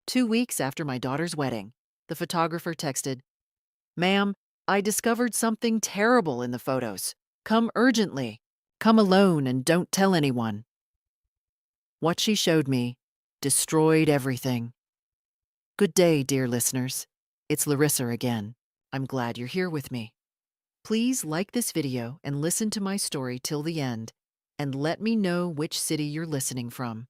2 weeks after my daughter's wedding, the photographer texted, "Ma'am, I discovered something terrible in the photos. Come urgently. Come alone and don't tell anyone." What she showed me destroyed everything. Good day, dear listeners. It's Larissa again. I'm glad you're here with me. Please like this video and listen to my story till the end, and let me know which city you're listening from.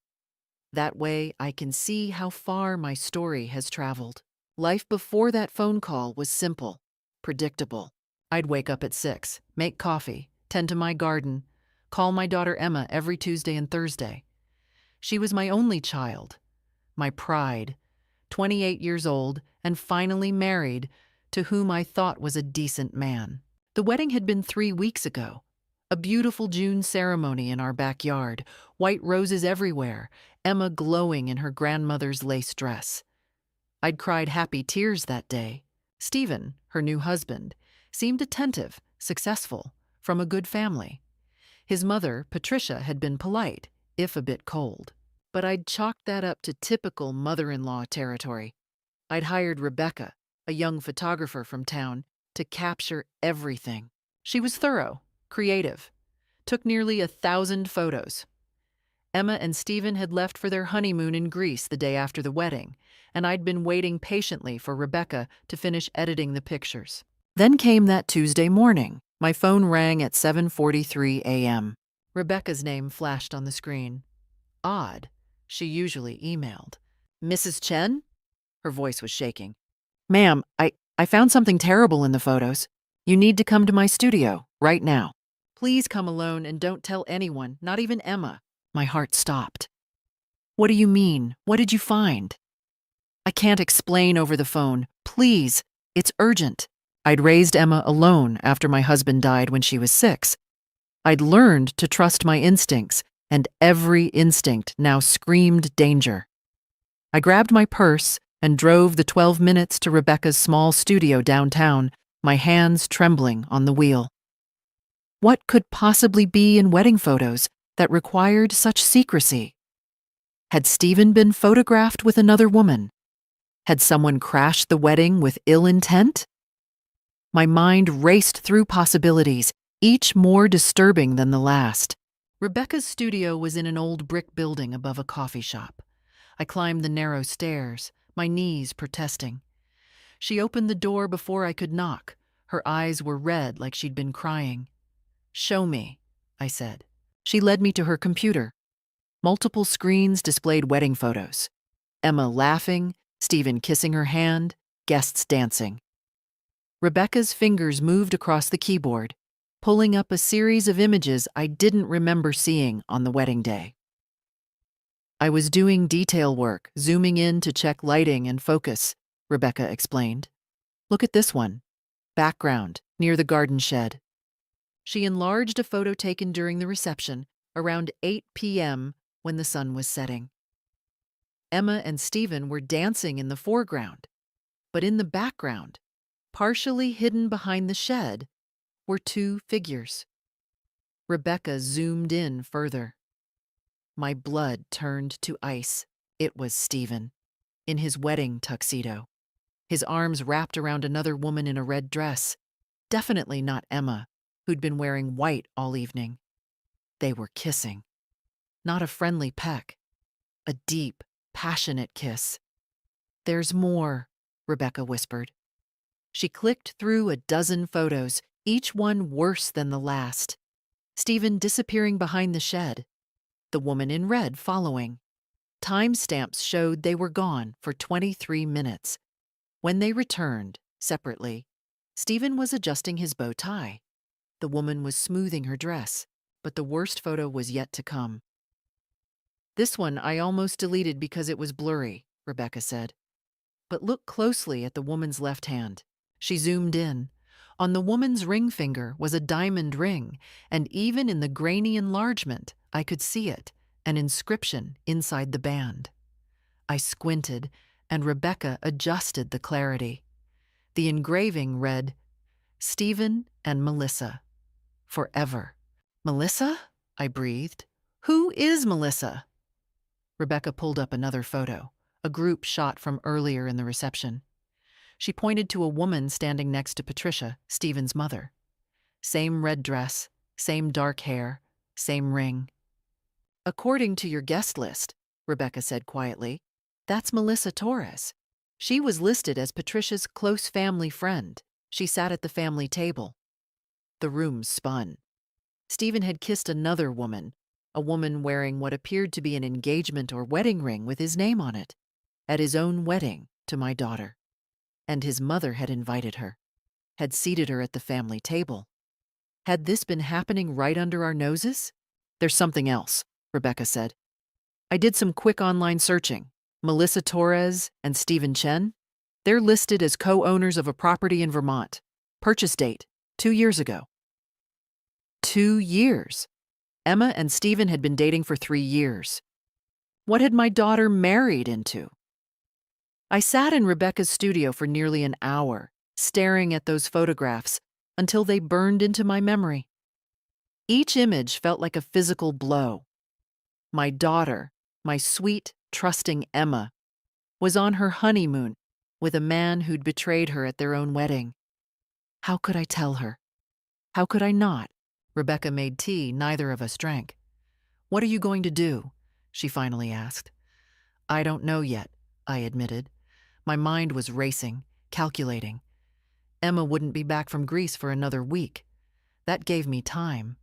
That way I can see how far my story has traveled. Life before that phone call was simple, predictable. I'd wake up at 6, make coffee, tend to my garden, call my daughter Emma every Tuesday and Thursday. She was my only child, my pride, 28 years old and finally married, to whom I thought was a decent man. The wedding had been 3 weeks ago. A beautiful June ceremony in our backyard, white roses everywhere, Emma glowing in her grandmother's lace dress. I'd cried happy tears that day. Stephen, her new husband, seemed attentive, successful, from a good family. His mother, Patricia, had been polite, if a bit cold. But I'd chalked that up to typical mother-in-law territory. I'd hired Rebecca, a young photographer from town, to capture everything. She was thorough, creative, took nearly 1,000 photos. Emma and Stephen had left for their honeymoon in Greece the day after the wedding, and I'd been waiting patiently for Rebecca to finish editing the pictures. Then came that Tuesday morning. My phone rang at 7:43 a.m. Rebecca's name flashed on the screen. Odd. She usually emailed. "Mrs. Chen?" Her voice was shaking. "Ma'am, I found something terrible in the photos. You need to come to my studio, right now. Please come alone and don't tell anyone, not even Emma." My heart stopped. "What do you mean? What did you find?" "I can't explain over the phone. Please, it's urgent." I'd raised Emma alone after my husband died when she was 6. I'd learned to trust my instincts, and every instinct now screamed danger. I grabbed my purse and drove the 12 minutes to Rebecca's small studio downtown, my hands trembling on the wheel. What could possibly be in wedding photos that required such secrecy? Had Stephen been photographed with another woman? Had someone crashed the wedding with ill intent? My mind raced through possibilities, each more disturbing than the last. Rebecca's studio was in an old brick building above a coffee shop. I climbed the narrow stairs, my knees protesting. She opened the door before I could knock. Her eyes were red like she'd been crying. "Show me," I said. She led me to her computer. Multiple screens displayed wedding photos. Emma laughing, Stephen kissing her hand, guests dancing. Rebecca's fingers moved across the keyboard, pulling up a series of images I didn't remember seeing on the wedding day. "I was doing detail work, zooming in to check lighting and focus," Rebecca explained. "Look at this one. Background, near the garden shed." She enlarged a photo taken during the reception, around 8 p.m. when the sun was setting. Emma and Stephen were dancing in the foreground, but in the background, partially hidden behind the shed, were 2 figures. Rebecca zoomed in further. My blood turned to ice. It was Stephen, in his wedding tuxedo, his arms wrapped around another woman in a red dress. Definitely not Emma, who'd been wearing white all evening. They were kissing. Not a friendly peck. A deep, passionate kiss. "There's more," Rebecca whispered. She clicked through a dozen photos, each one worse than the last. Stephen disappearing behind the shed. The woman in red following. Timestamps showed they were gone for 23 minutes. When they returned, separately, Stephen was adjusting his bow tie. The woman was smoothing her dress, but the worst photo was yet to come. "This one I almost deleted because it was blurry," Rebecca said. "But look closely at the woman's left hand." She zoomed in. On the woman's ring finger was a diamond ring, and even in the grainy enlargement, I could see it, an inscription inside the band. I squinted, and Rebecca adjusted the clarity. The engraving read, "Stephen and Melissa. Forever." "Melissa?" I breathed. "Who is Melissa?" Rebecca pulled up another photo, a group shot from earlier in the reception. She pointed to a woman standing next to Patricia, Stephen's mother. Same red dress, same dark hair, same ring. According to your guest list, Rebecca said quietly, that's Melissa Torres. She was listed as Patricia's close family friend. She sat at the family table. The room spun. Stephen had kissed another woman, a woman wearing what appeared to be an engagement or wedding ring with his name on it, at his own wedding to my daughter. And his mother had invited her, had seated her at the family table. Had this been happening right under our noses? There's something else, Rebecca said. I did some quick online searching. Melissa Torres and Stephen Chen, they're listed as co-owners of a property in Vermont. Purchase date, 2 years ago. 2 years. Emma and Stephen had been dating for 3 years. What had my daughter married into? I sat in Rebecca's studio for nearly an hour, staring at those photographs until they burned into my memory. Each image felt like a physical blow. My daughter, my sweet, trusting Emma, was on her honeymoon with a man who'd betrayed her at their own wedding. How could I tell her? How could I not? Rebecca made tea neither of us drank. What are you going to do? She finally asked. I don't know yet, I admitted. My mind was racing, calculating. Emma wouldn't be back from Greece for another week. That gave me time.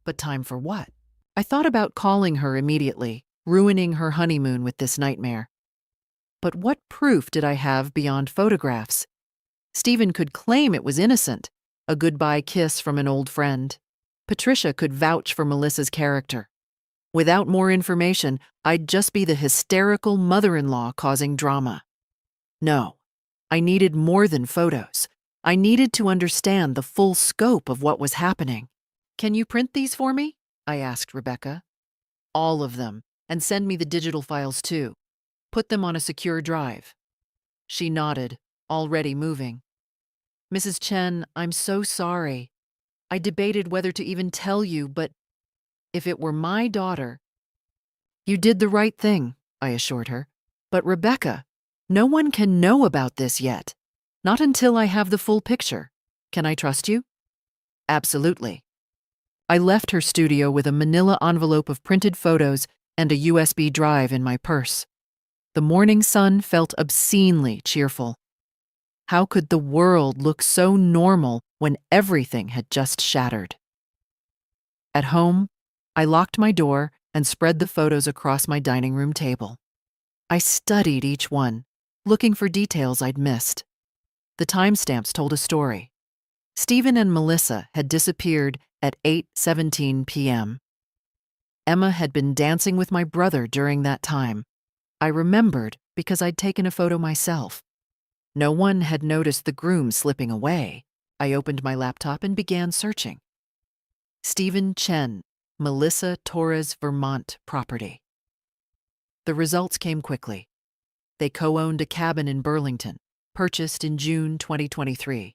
But time for what? I thought about calling her immediately, ruining her honeymoon with this nightmare. But what proof did I have beyond photographs? Stephen could claim it was innocent, a goodbye kiss from an old friend. Patricia could vouch for Melissa's character. Without more information, I'd just be the hysterical mother-in-law causing drama. No, I needed more than photos. I needed to understand the full scope of what was happening. Can you print these for me? I asked Rebecca. All of them, and send me the digital files too. Put them on a secure drive. She nodded, already moving. Mrs. Chen, I'm so sorry. I debated whether to even tell you, but if it were my daughter... You did the right thing, I assured her. But Rebecca, no one can know about this yet. Not until I have the full picture. Can I trust you? Absolutely. I left her studio with a manila envelope of printed photos and a USB drive in my purse. The morning sun felt obscenely cheerful. How could the world look so normal when everything had just shattered? At home, I locked my door and spread the photos across my dining room table. I studied each one, looking for details I'd missed. The timestamps told a story. Stephen and Melissa had disappeared at 8:17 p.m. Emma had been dancing with my brother during that time. I remembered because I'd taken a photo myself. No one had noticed the groom slipping away. I opened my laptop and began searching. Stephen Chen, Melissa Torres, Vermont property. The results came quickly. They co-owned a cabin in Burlington, purchased in June 2023.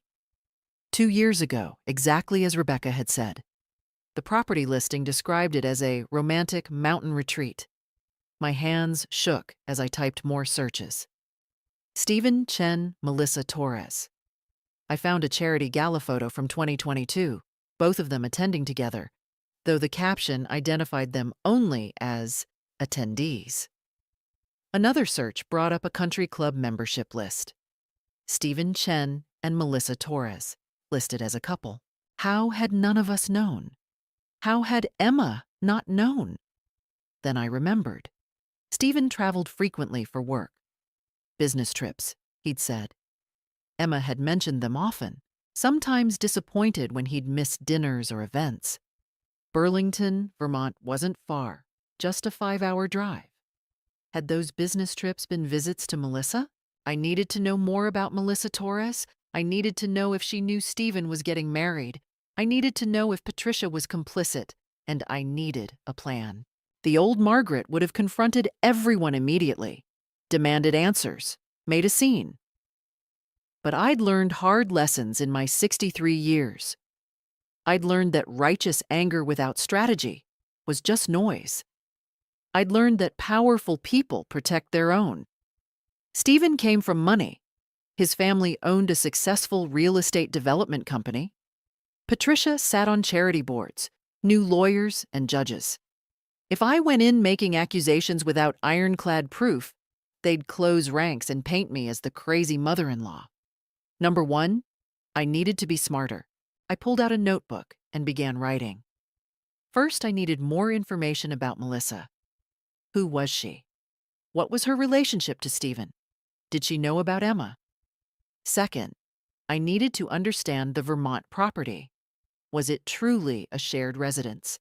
2 years ago, exactly as Rebecca had said. The property listing described it as a romantic mountain retreat. My hands shook as I typed more searches. Stephen Chen, Melissa Torres. I found a charity gala photo from 2022, both of them attending together, though the caption identified them only as attendees. Another search brought up a country club membership list. Stephen Chen and Melissa Torres, listed as a couple. How had none of us known? How had Emma not known? Then I remembered. Stephen traveled frequently for work. Business trips, he'd said. Emma had mentioned them often, sometimes disappointed when he'd missed dinners or events. Burlington, Vermont wasn't far, just a 5-hour drive. Had those business trips been visits to Melissa? I needed to know more about Melissa Torres. I needed to know if she knew Stephen was getting married. I needed to know if Patricia was complicit, and I needed a plan. The old Margaret would have confronted everyone immediately, demanded answers, made a scene. But I'd learned hard lessons in my 63 years. I'd learned that righteous anger without strategy was just noise. I'd learned that powerful people protect their own, Stephen came from money. His family owned a successful real estate development company. Patricia sat on charity boards, knew lawyers and judges. If I went in making accusations without ironclad proof, they'd close ranks and paint me as the crazy mother-in-law. Number one, I needed to be smarter. I pulled out a notebook and began writing. First, I needed more information about Melissa. Who was she? What was her relationship to Stephen? Did she know about Emma? Second, I needed to understand the Vermont property. Was it truly a shared residence?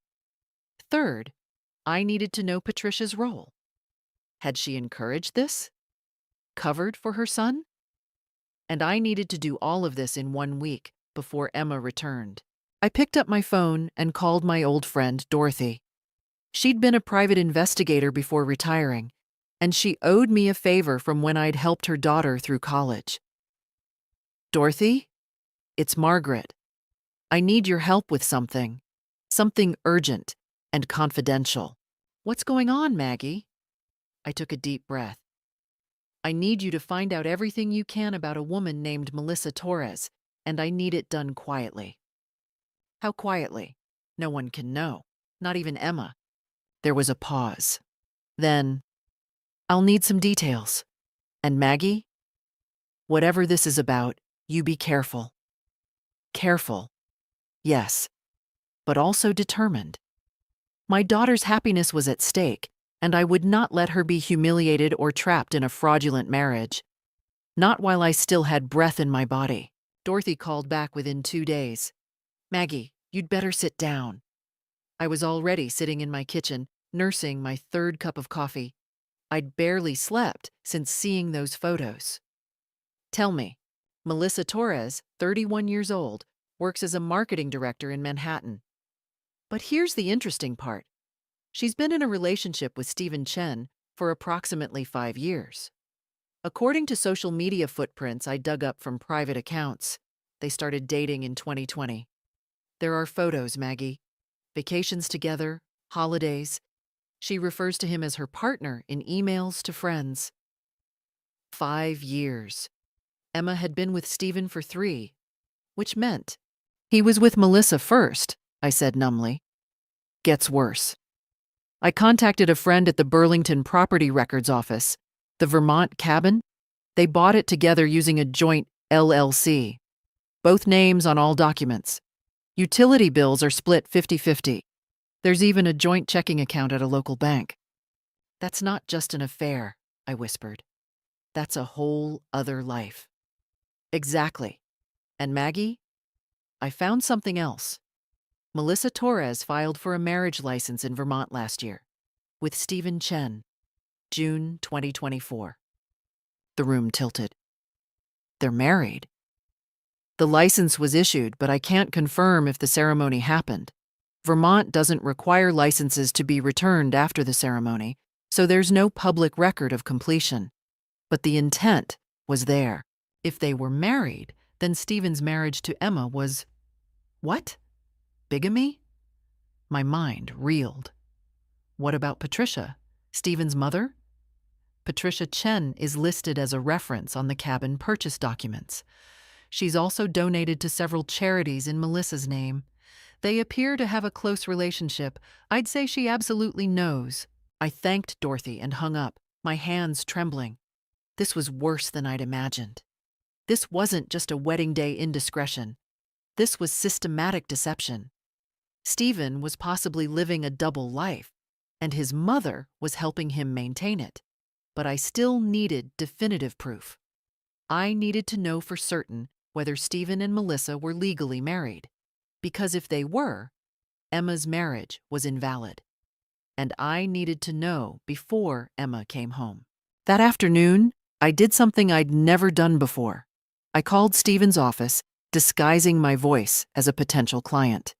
Third, I needed to know Patricia's role. Had she encouraged this? Covered for her son? And I needed to do all of this in 1 week before Emma returned. I picked up my phone and called my old friend, Dorothy. She'd been a private investigator before retiring, and she owed me a favor from when I'd helped her daughter through college. Dorothy? It's Margaret. I need your help with something urgent and confidential. What's going on, Maggie? I took a deep breath. I need you to find out everything you can about a woman named Melissa Torres, and I need it done quietly. How quietly? No one can know, not even Emma. There was a pause. Then, I'll need some details. And Maggie? Whatever this is about, you be careful. Careful, yes, but also determined. My daughter's happiness was at stake, and I would not let her be humiliated or trapped in a fraudulent marriage. Not while I still had breath in my body. Dorothy called back within 2 days. Maggie, you'd better sit down. I was already sitting in my kitchen, nursing my 3rd cup of coffee. I'd barely slept since seeing those photos. Tell me, Melissa Torres, 31 years old, works as a marketing director in Manhattan. But here's the interesting part. She's been in a relationship with Stephen Chen for approximately 5 years. According to social media footprints I dug up from private accounts, they started dating in 2020. There are photos, Maggie. Vacations together, holidays. She refers to him as her partner in emails to friends. 5 years. Emma had been with Stephen for 3, which meant he was with Melissa first, I said numbly. Gets worse. I contacted a friend at the Burlington Property Records Office, the Vermont cabin. They bought it together using a joint LLC. Both names on all documents. Utility bills are split 50-50. There's even a joint checking account at a local bank. That's not just an affair, I whispered. That's a whole other life. Exactly. And Maggie? I found something else. Melissa Torres filed for a marriage license in Vermont last year with Stephen Chen, June 2024. The room tilted. They're married. The license was issued, but I can't confirm if the ceremony happened. Vermont doesn't require licenses to be returned after the ceremony, so there's no public record of completion. But the intent was there. If they were married, then Stephen's marriage to Emma was… What? Bigamy? My mind reeled. What about Patricia, Stephen's mother? Patricia Chen is listed as a reference on the cabin purchase documents. She's also donated to several charities in Melissa's name. They appear to have a close relationship. I'd say she absolutely knows. I thanked Dorothy and hung up, my hands trembling. This was worse than I'd imagined. This wasn't just a wedding day indiscretion. This was systematic deception. Stephen was possibly living a double life, and his mother was helping him maintain it. But I still needed definitive proof. I needed to know for certain whether Stephen and Melissa were legally married, because if they were, Emma's marriage was invalid. And I needed to know before Emma came home. That afternoon, I did something I'd never done before. I called Stephen's office, disguising my voice as a potential client.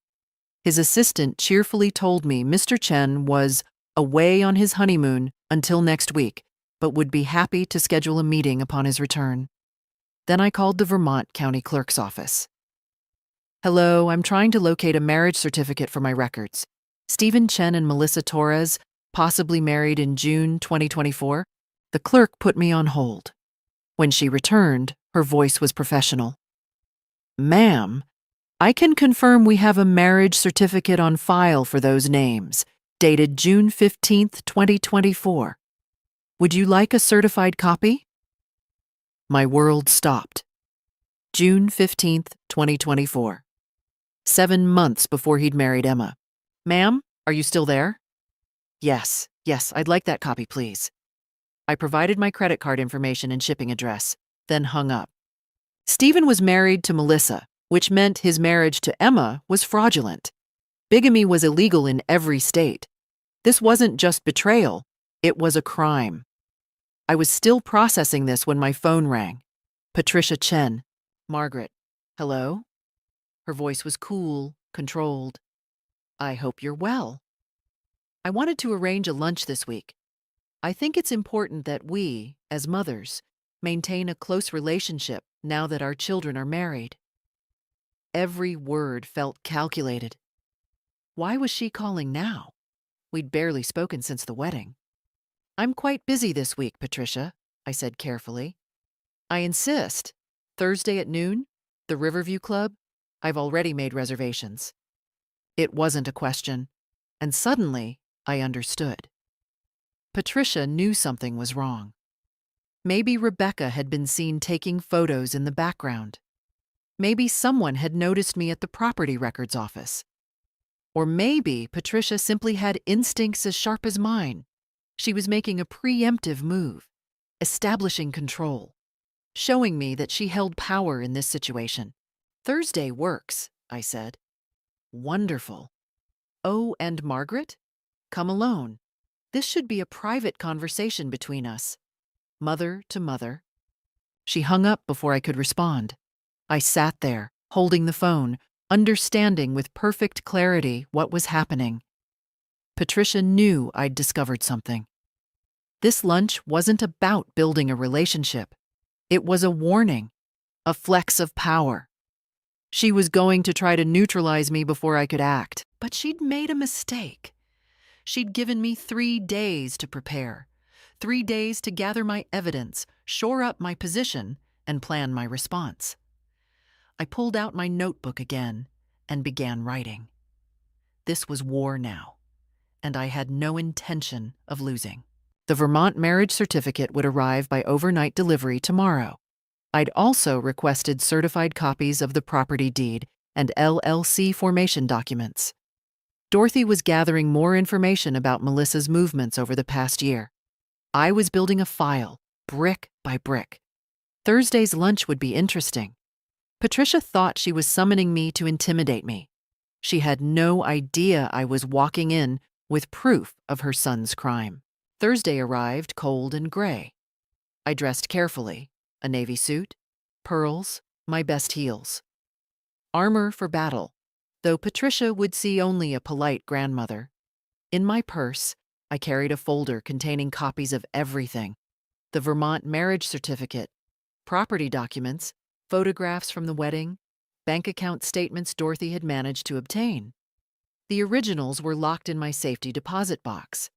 His assistant cheerfully told me Mr. Chen was away on his honeymoon until next week, but would be happy to schedule a meeting upon his return. Then I called the Vermont County Clerk's office. Hello, I'm trying to locate a marriage certificate for my records. Stephen Chen and Melissa Torres, possibly married in June 2024. The clerk put me on hold. When she returned, her voice was professional. Ma'am, I can confirm we have a marriage certificate on file for those names, dated June 15th, 2024. Would you like a certified copy? My world stopped. June 15th, 2024. 7 months before he'd married Emma. Ma'am, are you still there? Yes, I'd like that copy, please. I provided my credit card information and shipping address, then hung up. Stephen was married to Melissa, which meant his marriage to Emma was fraudulent. Bigamy was illegal in every state. This wasn't just betrayal, it was a crime. I was still processing this when my phone rang. Patricia Chen. Margaret. Hello? Her voice was cool, controlled. I hope you're well. I wanted to arrange a lunch this week. I think it's important that we, as mothers, maintain a close relationship now that our children are married. Every word felt calculated. Why was she calling now? We'd barely spoken since the wedding. I'm quite busy this week, Patricia, I said carefully. I insist. Thursday at noon? The Riverview Club? I've already made reservations. It wasn't a question, and suddenly I understood. Patricia knew something was wrong. Maybe Rebecca had been seen taking photos in the background. Maybe someone had noticed me at the property records office. Or maybe Patricia simply had instincts as sharp as mine. She was making a preemptive move, establishing control, showing me that she held power in this situation. Thursday works, I said. Wonderful. Oh, and Margaret? Come alone. This should be a private conversation between us. Mother to mother. She hung up before I could respond. I sat there, holding the phone, understanding with perfect clarity what was happening. Patricia knew I'd discovered something. This lunch wasn't about building a relationship. It was a warning, a flex of power. She was going to try to neutralize me before I could act, but she'd made a mistake. She'd given me 3 days to prepare, 3 days to gather my evidence, shore up my position, and plan my response. I pulled out my notebook again and began writing. This was war now, and I had no intention of losing. The Vermont marriage certificate would arrive by overnight delivery tomorrow. I'd also requested certified copies of the property deed and LLC formation documents. Dorothy was gathering more information about Melissa's movements over the past year. I was building a file, brick by brick. Thursday's lunch would be interesting. Patricia thought she was summoning me to intimidate me. She had no idea I was walking in with proof of her son's crime. Thursday arrived cold and gray. I dressed carefully, a navy suit, pearls, my best heels. Armor for battle, though Patricia would see only a polite grandmother. In my purse, I carried a folder containing copies of everything: the Vermont marriage certificate, property documents, photographs from the wedding, bank account statements Dorothy had managed to obtain. The originals were locked in my safety deposit box.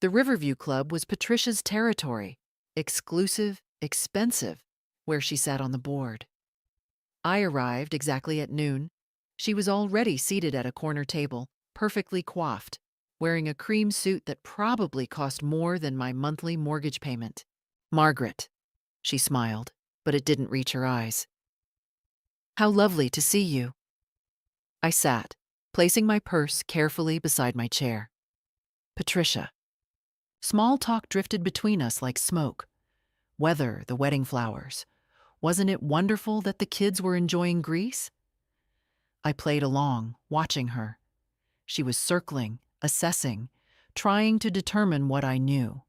The Riverview Club was Patricia's territory, exclusive, expensive, where she sat on the board. I arrived exactly at noon. She was already seated at a corner table, perfectly coiffed, wearing a cream suit that probably cost more than my monthly mortgage payment. Margaret, she smiled, but it didn't reach her eyes. How lovely to see you. I sat, placing my purse carefully beside my chair. Patricia. Small talk drifted between us like smoke. Weather, the wedding flowers. Wasn't it wonderful that the kids were enjoying Greece? I played along, watching her. She was circling, assessing, trying to determine what I knew.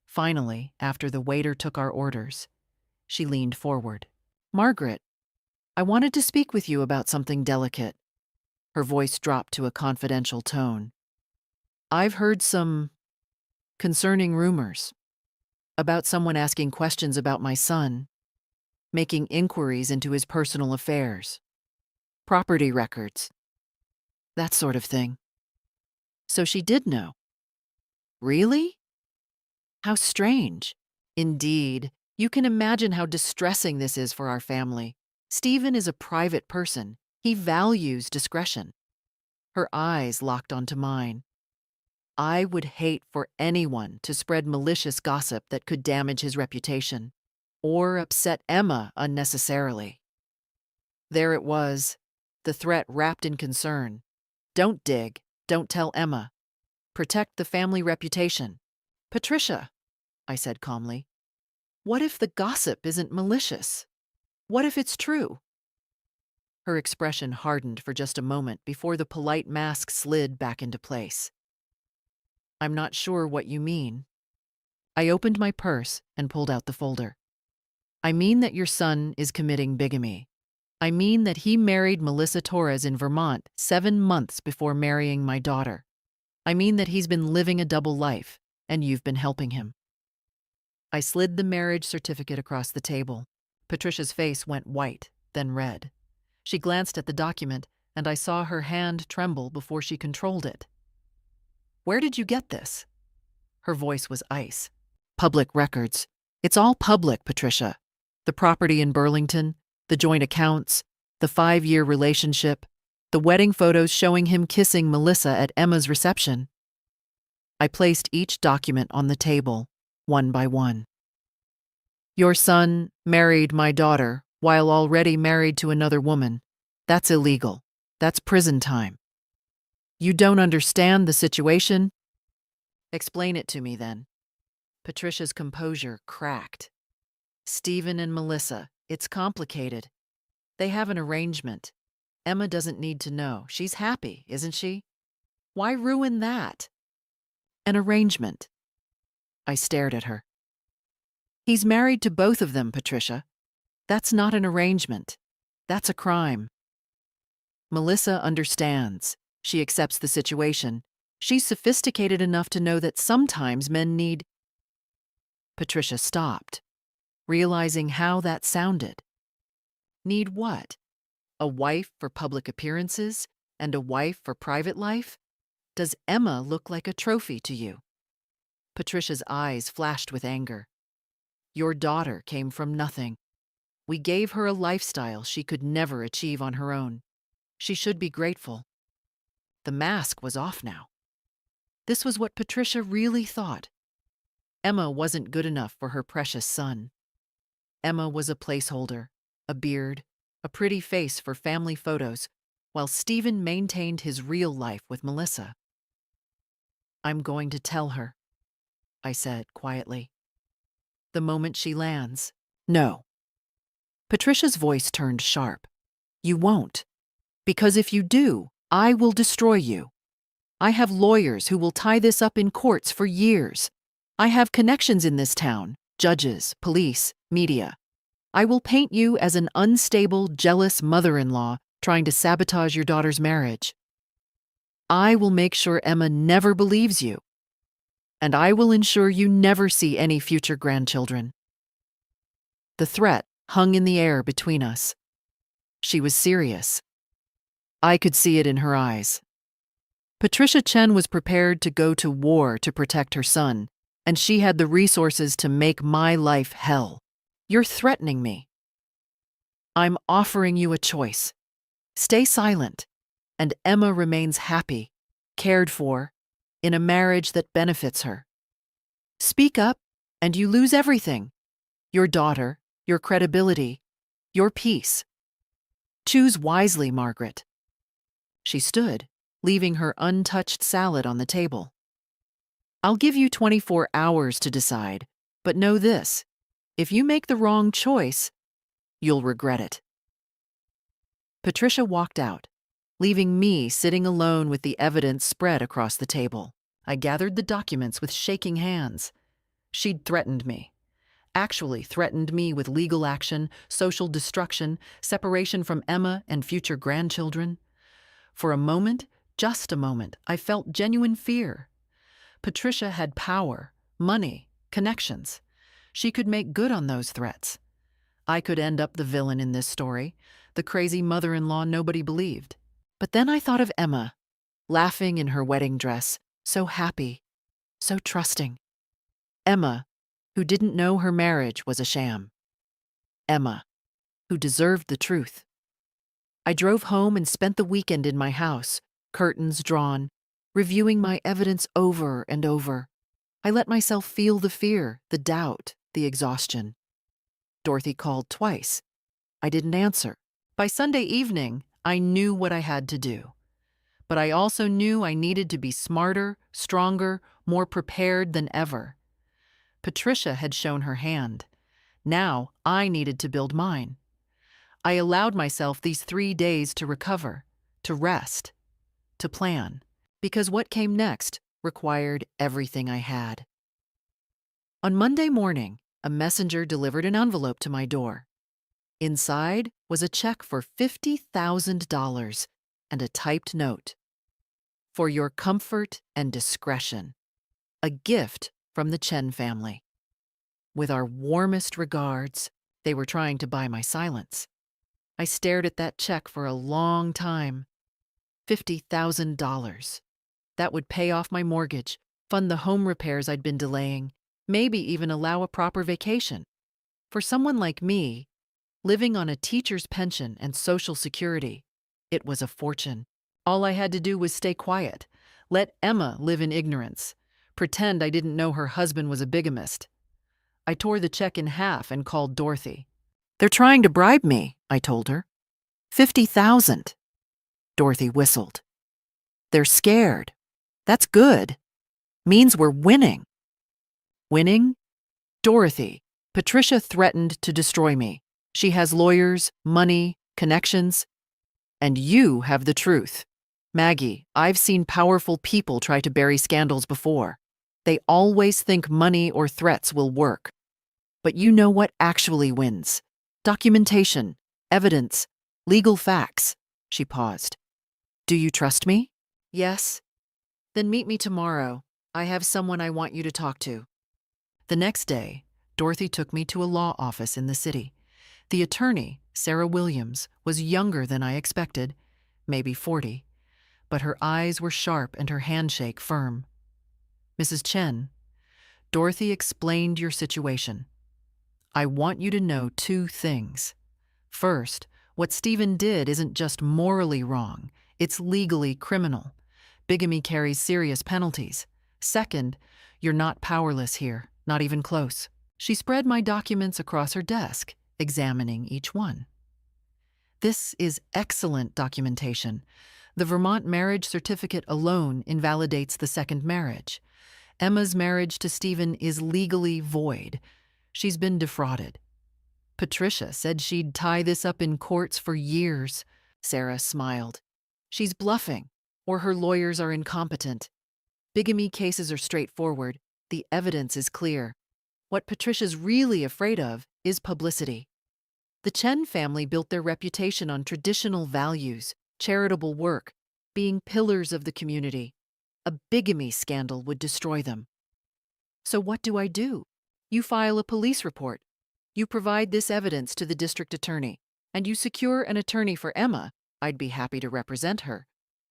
Finally, after the waiter took our orders, she leaned forward. Margaret, I wanted to speak with you about something delicate. Her voice dropped to a confidential tone. I've heard some concerning rumors about someone asking questions about my son, making inquiries into his personal affairs, property records, that sort of thing. So she did know. Really? How strange. Indeed, You can imagine how distressing this is for our family. Stephen is a private person. He values discretion. Her eyes locked onto mine. I would hate for anyone to spread malicious gossip that could damage his reputation or upset Emma unnecessarily. There it was, the threat wrapped in concern. Don't dig, don't tell Emma. Protect the family reputation. Patricia, I said calmly, what if the gossip isn't malicious? What if it's true? Her expression hardened for just a moment before the polite mask slid back into place. I'm not sure what you mean. I opened my purse and pulled out the folder. I mean that your son is committing bigamy. I mean that he married Melissa Torres in Vermont 7 months before marrying my daughter. I mean that he's been living a double life, and you've been helping him. I slid the marriage certificate across the table. Patricia's face went white, then red. She glanced at the document, and I saw her hand tremble before she controlled it. Where did you get this? Her voice was ice. Public records. It's all public, Patricia. The property in Burlington, the joint accounts, the 5-year relationship, the wedding photos showing him kissing Melissa at Emma's reception. I placed each document on the table, one by one. Your son married my daughter while already married to another woman. That's illegal. That's prison time. You don't understand the situation? Explain it to me then. Patricia's composure cracked. Stephen and Melissa, it's complicated. They have an arrangement. Emma doesn't need to know. She's happy, isn't she? Why ruin that? An arrangement. I stared at her. He's married to both of them, Patricia. That's not an arrangement. That's a crime. Melissa understands. She accepts the situation. She's sophisticated enough to know that sometimes men need... Patricia stopped, realizing how that sounded. Need what? A wife for public appearances and a wife for private life? Does Emma look like a trophy to you? Patricia's eyes flashed with anger. Your daughter came from nothing. We gave her a lifestyle she could never achieve on her own. She should be grateful. The mask was off now. This was what Patricia really thought. Emma wasn't good enough for her precious son. Emma was a placeholder, a beard, a pretty face for family photos, while Stephen maintained his real life with Melissa. I'm going to tell her, I said quietly. The moment she lands. No. Patricia's voice turned sharp. You won't. Because if you do, I will destroy you. I have lawyers who will tie this up in courts for years. I have connections in this town, judges, police, media. I will paint you as an unstable, jealous mother-in-law trying to sabotage your daughter's marriage. I will make sure Emma never believes you. And I will ensure you never see any future grandchildren. The threat hung in the air between us. She was serious. I could see it in her eyes. Patricia Chen was prepared to go to war to protect her son, and she had the resources to make my life hell. You're threatening me. I'm offering you a choice. Stay silent, and Emma remains happy, cared for, in a marriage that benefits her. Speak up, and you lose everything. Your daughter, your credibility, your peace. Choose wisely, Margaret. She stood, leaving her untouched salad on the table. I'll give you 24 hours to decide, but know this. If you make the wrong choice, you'll regret it. Patricia walked out, leaving me sitting alone with the evidence spread across the table. I gathered the documents with shaking hands. She'd threatened me. Actually threatened me with legal action, social destruction, separation from Emma and future grandchildren. For a moment, just a moment, I felt genuine fear. Patricia had power, money, connections. She could make good on those threats. I could end up the villain in this story, the crazy mother-in-law nobody believed. But then I thought of Emma, laughing in her wedding dress, so happy, so trusting. Emma, who didn't know her marriage was a sham. Emma, who deserved the truth. I drove home and spent the weekend in my house, curtains drawn, reviewing my evidence over and over. I let myself feel the fear, the doubt, the exhaustion. Dorothy called twice. I didn't answer. By Sunday evening, I knew what I had to do. But I also knew I needed to be smarter, stronger, more prepared than ever. Patricia had shown her hand. Now I needed to build mine. I allowed myself these 3 days to recover, to rest, to plan, because what came next required everything I had. On Monday morning, a messenger delivered an envelope to my door. Inside was a check for $50,000 and a typed note. For your comfort and discretion. A gift from the Chen family. With our warmest regards, they were trying to buy my silence. I stared at that check for a long time. $50,000. That would pay off my mortgage, fund the home repairs I'd been delaying, maybe even allow a proper vacation. For someone like me, living on a teacher's pension and Social Security, it was a fortune. All I had to do was stay quiet, let Emma live in ignorance, pretend I didn't know her husband was a bigamist. I tore the check in half and called Dorothy. They're trying to bribe me, I told her. $50,000. Dorothy whistled. They're scared. That's good. Means we're winning. Winning? Dorothy, Patricia threatened to destroy me. She has lawyers, money, connections. And you have the truth. Maggie, I've seen powerful people try to bury scandals before. They always think money or threats will work. But you know what actually wins? Documentation, evidence, legal facts. She paused. Do you trust me? Yes. Then meet me tomorrow. I have someone I want you to talk to. The next day, Dorothy took me to a law office in the city. The attorney, Sarah Williams, was younger than I expected, maybe 40, but her eyes were sharp and her handshake firm. Mrs. Chen, Dorothy explained your situation. I want you to know 2 things. First, what Stephen did isn't just morally wrong, it's legally criminal. Bigamy carries serious penalties. Second, you're not powerless here, not even close. She spread my documents across her desk, examining each one. This is excellent documentation. The Vermont marriage certificate alone invalidates the second marriage. Emma's marriage to Stephen is legally void. She's been defrauded. Patricia said she'd tie this up in courts for years. Sarah smiled. She's bluffing, or her lawyers are incompetent. Bigamy cases are straightforward. The evidence is clear. What Patricia's really afraid of is publicity. The Chen family built their reputation on traditional values, charitable work, being pillars of the community. A bigamy scandal would destroy them. So what do? You file a police report. You provide this evidence to the district attorney, and you secure an attorney for Emma, I'd be happy to represent her,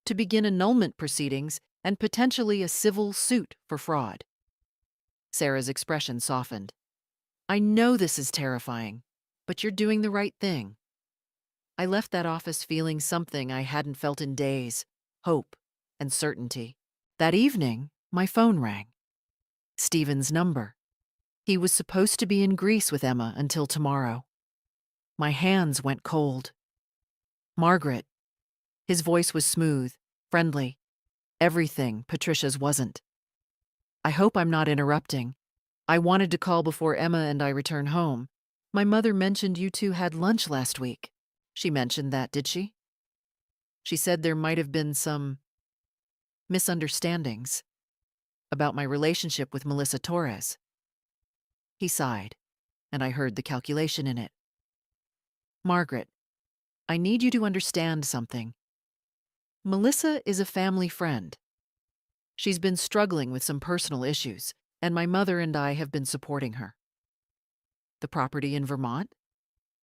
to begin annulment proceedings and potentially a civil suit for fraud. Sarah's expression softened. I know this is terrifying, but you're doing the right thing. I left that office feeling something I hadn't felt in days, hope and certainty. That evening, my phone rang. Stephen's number. He was supposed to be in Greece with Emma until tomorrow. My hands went cold. Margaret. His voice was smooth, friendly. Everything Patricia's wasn't. I hope I'm not interrupting. I wanted to call before Emma and I return home. My mother mentioned you 2 had lunch last week. She mentioned that, did she? She said there might have been some misunderstandings about my relationship with Melissa Torres. He sighed, and I heard the calculation in it. Margaret, I need you to understand something. Melissa is a family friend. She's been struggling with some personal issues, and my mother and I have been supporting her. The property in Vermont?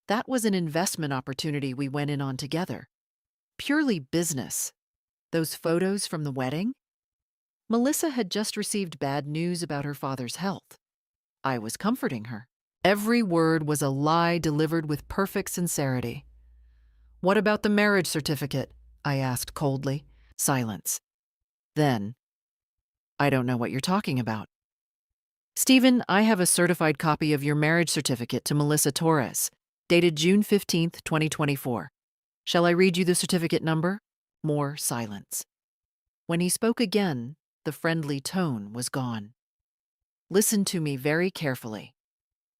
That was an investment opportunity we went in on together. Purely business. Those photos from the wedding? Melissa had just received bad news about her father's health. I was comforting her. Every word was a lie delivered with perfect sincerity. "What about the marriage certificate?" I asked coldly. Silence. Then, "I don't know what you're talking about." "Stephen, I have a certified copy of your marriage certificate to Melissa Torres, dated June 15th, 2024. Shall I read you the certificate number?" More silence. When he spoke again, the friendly tone was gone. "Listen to me very carefully.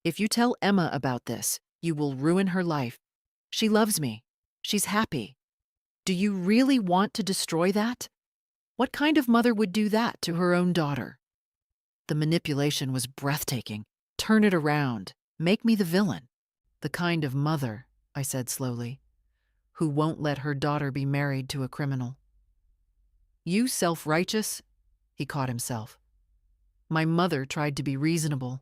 If you tell Emma about this, you will ruin her life. She loves me. She's happy. Do you really want to destroy that? What kind of mother would do that to her own daughter?" The manipulation was breathtaking. "Turn it around. Make me the villain." "The kind of mother," I said slowly, "who won't let her daughter be married to a criminal." "You self-righteous?" He caught himself. "My mother tried to be reasonable.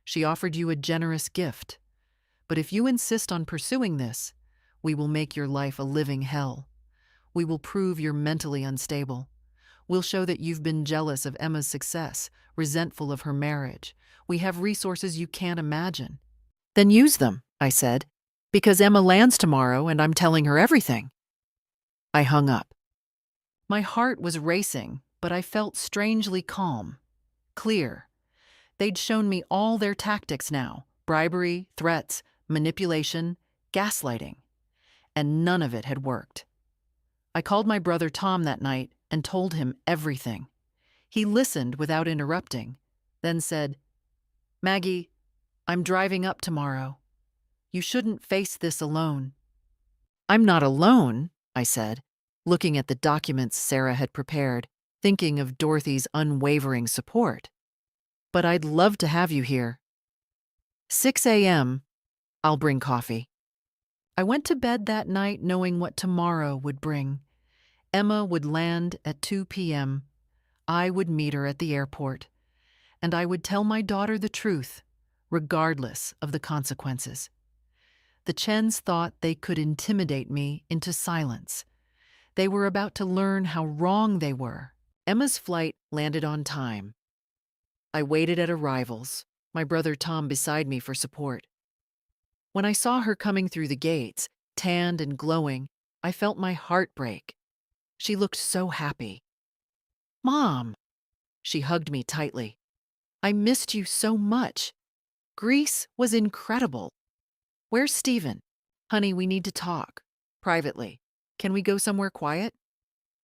She offered you a generous gift. But if you insist on pursuing this, we will make your life a living hell. We will prove you're mentally unstable. We'll show that you've been jealous of Emma's success, resentful of her marriage. We have resources you can't imagine." "Then use them," I said, "because Emma lands tomorrow and I'm telling her everything." I hung up. My heart was racing, but I felt strangely calm, clear. They'd shown me all their tactics now: bribery, threats, manipulation, gaslighting. And none of it had worked. I called my brother Tom that night and told him everything. He listened without interrupting, then said, "Maggie, I'm driving up tomorrow. You shouldn't face this alone." "I'm not alone," I said, looking at the documents Sarah had prepared, thinking of Dorothy's unwavering support. "But I'd love to have you here." 6 a.m. I'll bring coffee." I went to bed that night knowing what tomorrow would bring. Emma would land at 2 p.m. I would meet her at the airport, and I would tell my daughter the truth, regardless of the consequences. The Chens thought they could intimidate me into silence. They were about to learn how wrong they were. Emma's flight landed on time. I waited at arrivals, my brother Tom beside me for support. When I saw her coming through the gates, tanned and glowing, I felt my heart break. She looked so happy. "Mom!" She hugged me tightly. "I missed you so much. Greece was incredible. Where's Stephen?" "Honey, we need to talk. Privately. Can we go somewhere quiet?"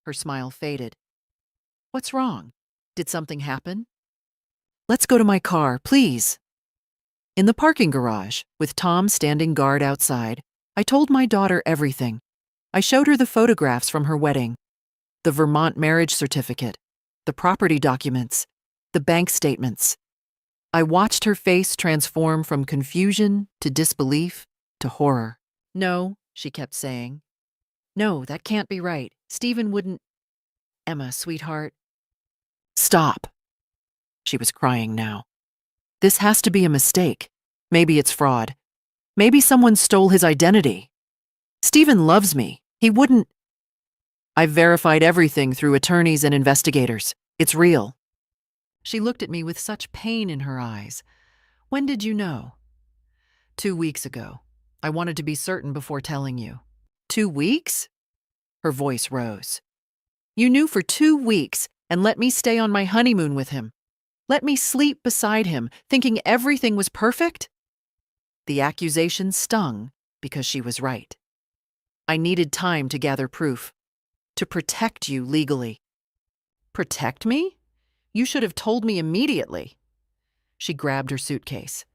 Her smile faded. "What's wrong? Did something happen?" "Let's go to my car, please." In the parking garage, with Tom standing guard outside, I told my daughter everything. I showed her the photographs from her wedding, the Vermont marriage certificate, the property documents, the bank statements. I watched her face transform from confusion to disbelief to horror. "No," she kept saying. "No, that can't be right. Stephen wouldn't—" "Emma, sweetheart." "Stop." She was crying now. "This has to be a mistake. Maybe it's fraud. Maybe someone stole his identity. Stephen loves me. He wouldn't—" "I've verified everything through attorneys and investigators. It's real." She looked at me with such pain in her eyes. "When did you know?" 2 weeks ago. I wanted to be certain before telling you." 2 weeks? Her voice rose. "You knew for 2 weeks and let me stay on my honeymoon with him. Let me sleep beside him, thinking everything was perfect?" The accusation stung because she was right. I needed time to gather proof, to protect you legally. "Protect me? You should have told me immediately." She grabbed her suitcase.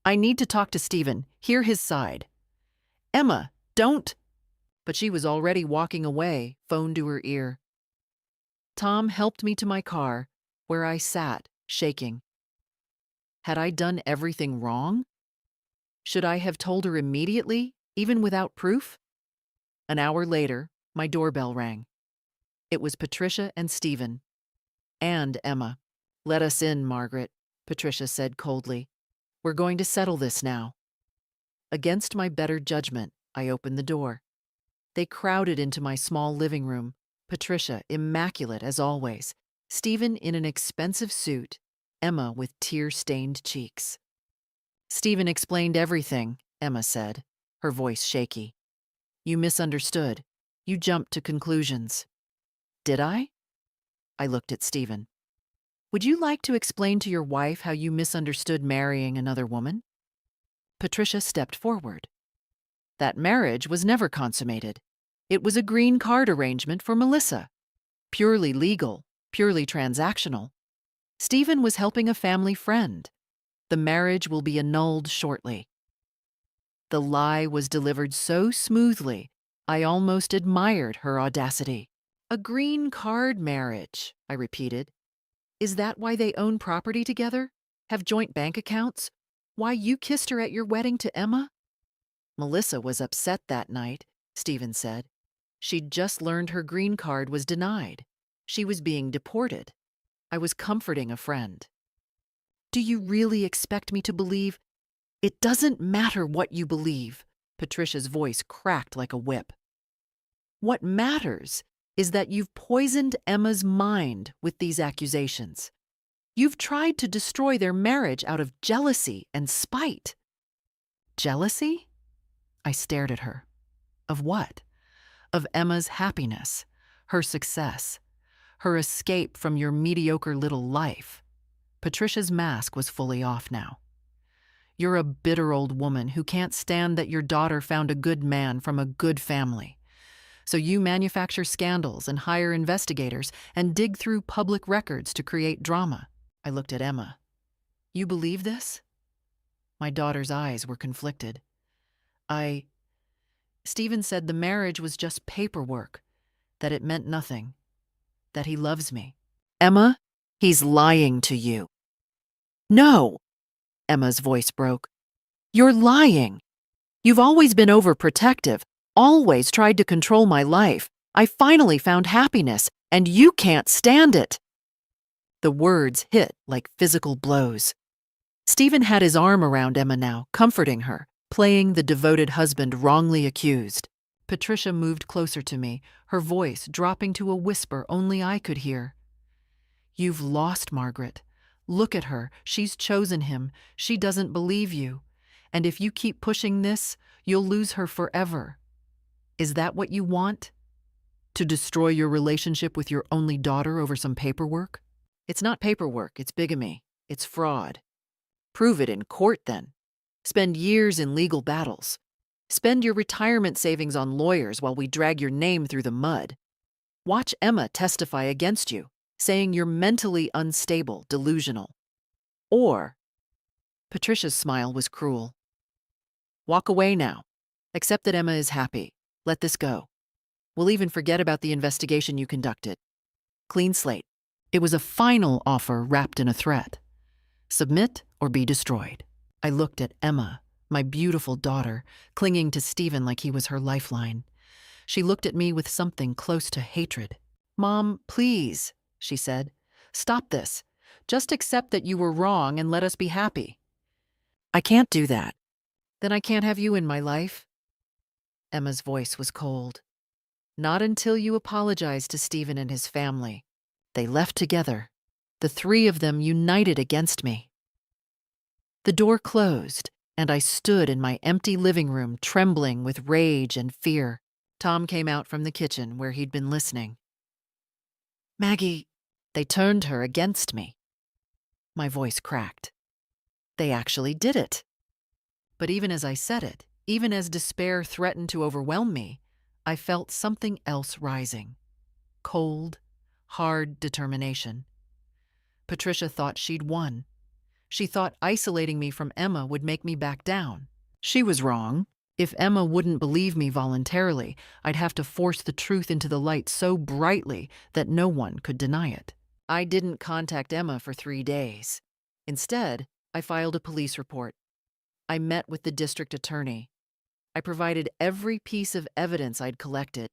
"I need to talk to Stephen, hear his side." "Emma, don't—" But she was already walking away, phone to her ear. Tom helped me to my car, where I sat, shaking. Had I done everything wrong? Should I have told her immediately, even without proof? An hour later, my doorbell rang. It was Patricia and Stephen. And Emma. "Let us in, Margaret," Patricia said coldly. "We're going to settle this now." Against my better judgment, I opened the door. They crowded into my small living room, Patricia immaculate as always, Stephen in an expensive suit, Emma with tear-stained cheeks. Stephen explained everything, Emma said, her voice shaky. You misunderstood. You jumped to conclusions. Did I? I looked at Stephen. Would you like to explain to your wife how you misunderstood marrying another woman? Patricia stepped forward. That marriage was never consummated. It was a green card arrangement for Melissa. Purely legal, purely transactional. Stephen was helping a family friend. The marriage will be annulled shortly. The lie was delivered so smoothly, I almost admired her audacity. A green card marriage, I repeated. Is that why they own property together? Have joint bank accounts? Why you kissed her at your wedding to Emma? Melissa was upset that night, Stephen said. She'd just learned her green card was denied. She was being deported. I was comforting a friend. Do you really expect me to believe? It doesn't matter what you believe. Patricia's voice cracked like a whip. What matters is that you've poisoned Emma's mind with these accusations. You've tried to destroy their marriage out of jealousy and spite. Jealousy? I stared at her. Of what? Of Emma's happiness, her success, her escape from your mediocre little life. Patricia's mask was fully off now. You're a bitter old woman who can't stand that your daughter found a good man from a good family. So you manufacture scandals and hire investigators and dig through public records to create drama. I looked at Emma. You believe this? My daughter's eyes were conflicted. Stephen said the marriage was just paperwork, that it meant nothing, that he loves me. Emma, he's lying to you. No, Emma's voice broke. You're lying. You've always been overprotective, always tried to control my life. I finally found happiness, and you can't stand it. The words hit like physical blows. Stephen had his arm around Emma now, comforting her, playing the devoted husband wrongly accused. Patricia moved closer to me, her voice dropping to a whisper only I could hear. You've lost Margaret. Look at her. She's chosen him. She doesn't believe you. And if you keep pushing this, you'll lose her forever. Is that what you want? To destroy your relationship with your only daughter over some paperwork? It's not paperwork, it's bigamy. It's fraud. Prove it in court, then. Spend years in legal battles. Spend your retirement savings on lawyers while we drag your name through the mud. Watch Emma testify against you, saying you're mentally unstable, delusional. Or, Patricia's smile was cruel. Walk away now. Accept that Emma is happy. Let this go. We'll even forget about the investigation you conducted. Clean slate. It was a final offer wrapped in a threat. Submit or be destroyed. I looked at Emma, my beautiful daughter, clinging to Stephen like he was her lifeline. She looked at me with something close to hatred. Mom, please, she said. Stop this. Just accept that you were wrong and let us be happy. I can't do that. Then I can't have you in my life. Emma's voice was cold. Not until you apologize to Stephen and his family. They left together, the three of them united against me. The door closed, and I stood in my empty living room trembling with rage and fear. Tom came out from the kitchen where he'd been listening. Maggie, they turned her against me. My voice cracked. They actually did it. But even as I said it, even as despair threatened to overwhelm me, I felt something else rising. Cold, hard determination. Patricia thought she'd won. She thought isolating me from Emma would make me back down. She was wrong. If Emma wouldn't believe me voluntarily, I'd have to force the truth into the light so brightly that no one could deny it. I didn't contact Emma for 3 days. Instead, I filed a police report. I met with the district attorney. I provided every piece of evidence I'd collected.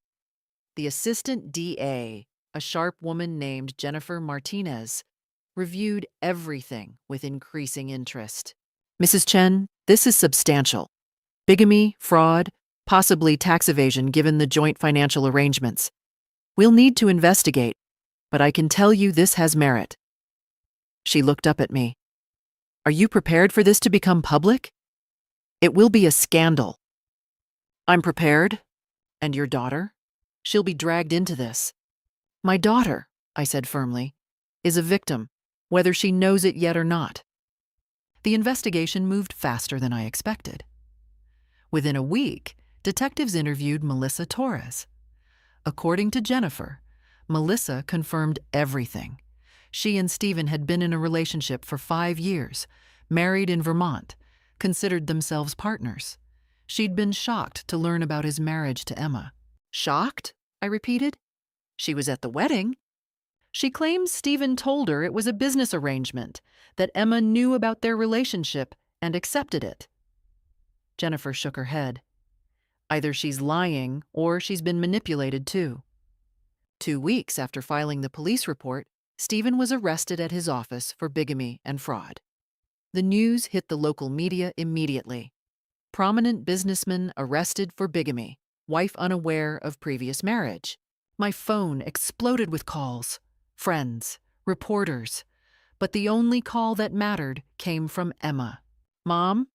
The assistant DA, a sharp woman named Jennifer Martinez, reviewed everything with increasing interest. Mrs. Chen, this is substantial. Bigamy, fraud, possibly tax evasion given the joint financial arrangements. We'll need to investigate, but I can tell you this has merit. She looked up at me. Are you prepared for this to become public? It will be a scandal. I'm prepared. And your daughter? She'll be dragged into this. My daughter, I said firmly, is a victim, whether she knows it yet or not. The investigation moved faster than I expected. Within a week, detectives interviewed Melissa Torres. According to Jennifer, Melissa confirmed everything. She and Stephen had been in a relationship for 5 years, married in Vermont, considered themselves partners. She'd been shocked to learn about his marriage to Emma. Shocked? I repeated. She was at the wedding. She claims Stephen told her it was a business arrangement, that Emma knew about their relationship and accepted it. Jennifer shook her head. Either she's lying or she's been manipulated too. 2 weeks after filing the police report, Stephen was arrested at his office for bigamy and fraud. The news hit the local media immediately. Prominent businessman arrested for bigamy, wife unaware of previous marriage. My phone exploded with calls, friends, reporters, but the only call that mattered came from Emma. Mom?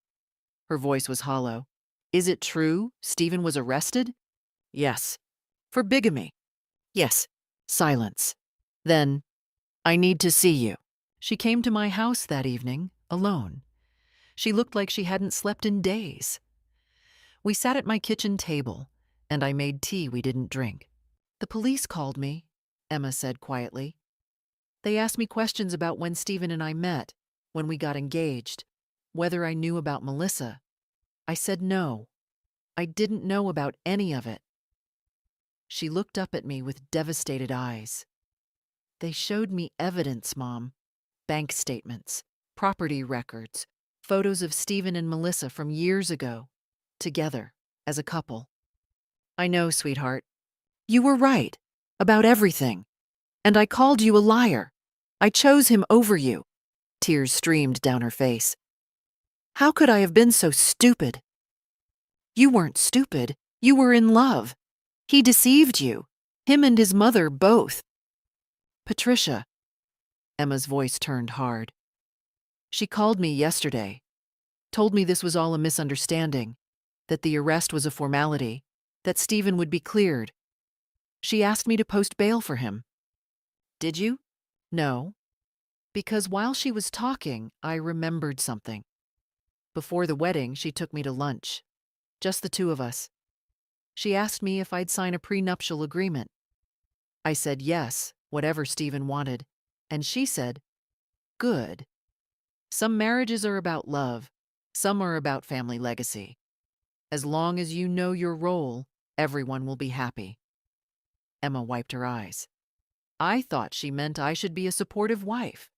Her voice was hollow. Is it true Stephen was arrested? Yes. For bigamy? Yes. Silence. Then, I need to see you. She came to my house that evening, alone. She looked like she hadn't slept in days. We sat at my kitchen table, and I made tea we didn't drink. The police called me, Emma said quietly. They asked me questions about when Stephen and I met, when we got engaged, whether I knew about Melissa. I said no. I didn't know about any of it. She looked up at me with devastated eyes. They showed me evidence, Mom. Bank statements, property records, photos of Stephen and Melissa from years ago, together, as a couple. I know, sweetheart. You were right, about everything. And I called you a liar. I chose him over you. Tears streamed down her face. How could I have been so stupid? You weren't stupid. You were in love. He deceived you. Him and his mother both. Patricia. Emma's voice turned hard. She called me yesterday, told me this was all a misunderstanding, that the arrest was a formality, that Stephen would be cleared. She asked me to post bail for him. Did you? No. Because while she was talking, I remembered something. Before the wedding, she took me to lunch. Just the two of us. She asked me if I'd sign a prenuptial agreement. I said yes, whatever Stephen wanted, and she said, good. Some marriages are about love, some are about family legacy. As long as you know your role, everyone will be happy. Emma wiped her eyes. I thought she meant I should be a supportive wife,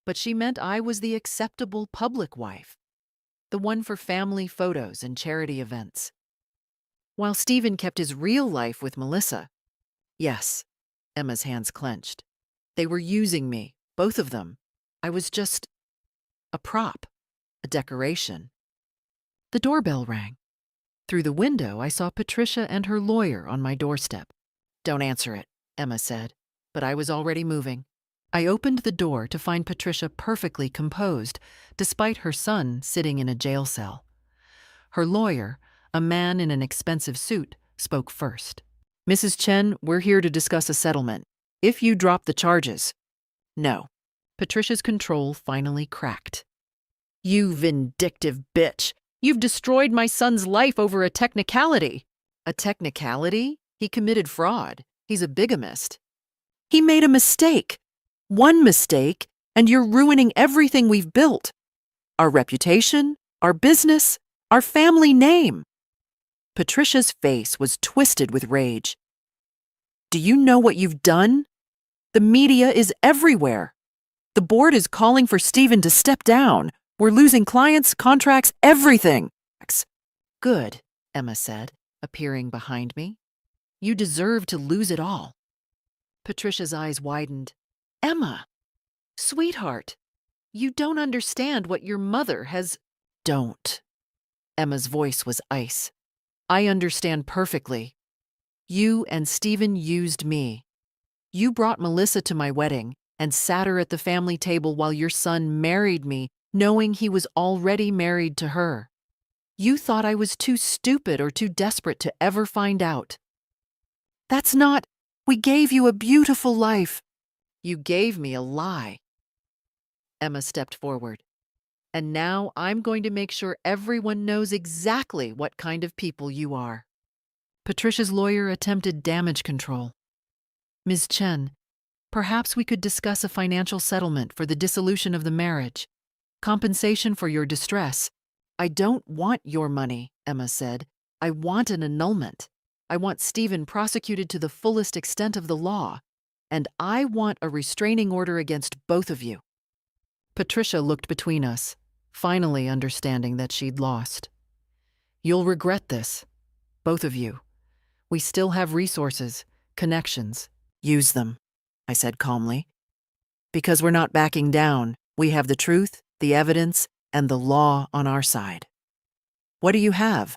but she meant I was the acceptable public wife, the one for family photos and charity events. While Stephen kept his real life with Melissa. Yes, Emma's hands clenched. They were using me, both of them. I was just a prop, a decoration. The doorbell rang. Through the window, I saw Patricia and her lawyer on my doorstep. Don't answer it, Emma said, but I was already moving. I opened the door to find Patricia perfectly composed, despite her son sitting in a jail cell. Her lawyer, a man in an expensive suit, spoke first. Mrs. Chen, we're here to discuss a settlement. If you drop the charges. No. Patricia's control finally cracked. You vindictive bitch. You've destroyed my son's life over a technicality. A technicality? He committed fraud. He's a bigamist. He made a mistake. One mistake, and you're ruining everything we've built. Our reputation, our business, our family name. Patricia's face was twisted with rage. Do you know what you've done? The media is everywhere. The board is calling for Stephen to step down. We're losing clients, contracts, everything. Good, Emma said, appearing behind me. You deserve to lose it all. Patricia's eyes widened. Emma, sweetheart, you don't understand what your mother has... Don't. Emma's voice was ice. I understand perfectly. You and Stephen used me. You brought Melissa to my wedding, and sat her at the family table while your son married me, knowing he was already married to her. You thought I was too stupid or too desperate to ever find out. That's not. We gave you a beautiful life. You gave me a lie. Emma stepped forward. And now I'm going to make sure everyone knows exactly what kind of people you are. Patricia's lawyer attempted damage control. Ms. Chen, perhaps we could discuss a financial settlement for the dissolution of the marriage. Compensation for your distress. I don't want your money, Emma said. I want an annulment. I want Stephen prosecuted to the fullest extent of the law. And I want a restraining order against both of you. Patricia looked between us, finally understanding that she'd lost. You'll regret this, both of you. We still have resources, connections. Use them, I said calmly. Because we're not backing down. We have the truth, the evidence, and the law on our side. What do you have?